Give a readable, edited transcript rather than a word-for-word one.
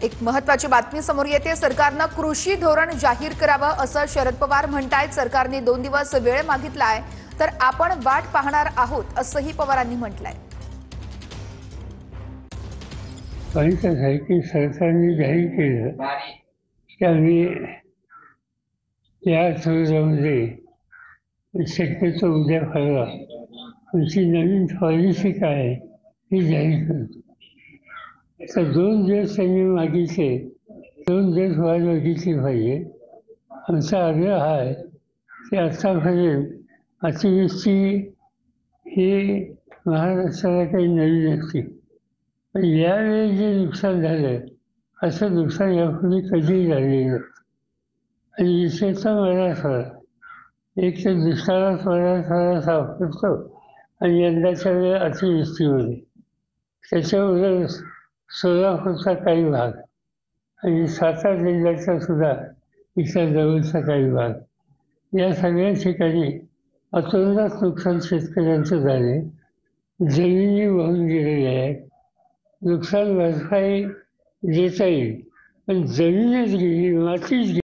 एक महत्त्वाची बातमी समोर येते। सरकारने कृषी धोरण जाहीर करावं असं शरद पवार म्हणतायत। सरकारने 2 दिवस वेळ मागितलाय, तर आपण वाट पाहणार आहोत असंही पवारांनी म्हटलंय। की सरकारने जाहीर केलं की आम्ही या आठवड्यामध्ये शक्यतो उद्या परवा आमची नवीन पॉलिसी काय आहे ही जाहीर करतो। तर 2 दिवस त्यांनी मागितले, 2 दिवस वाट बघितली पाहिजे। आमचा आग्रह हा आहे की आतापर्यंत अतिवृष्टी ही महाराष्ट्राला काही नवीन नसते, पण यावेळी जे नुकसान झालं असं नुकसान यापूर्वी कधीही झालेलं नसतं। आणि विशेषतः मराठवाडा एक तर दुष्काळात मराठवाडा सापडतो आणि यंदाच्या वेळी अतिवृष्टीमध्ये त्याच्याबरोबर सोलापूरचा काही भाग आणि सातारा जिल्ह्याचा सुद्धा इथल्या जवळचा काही भाग, या सगळ्या ठिकाणी अतोनात नुकसान शेतकऱ्यांचं झाले। जमिनी वाहून गेलेल्या आहेत। नुकसान भरपाई देता येईल, पण जमीनच गेली, मातीच गेली।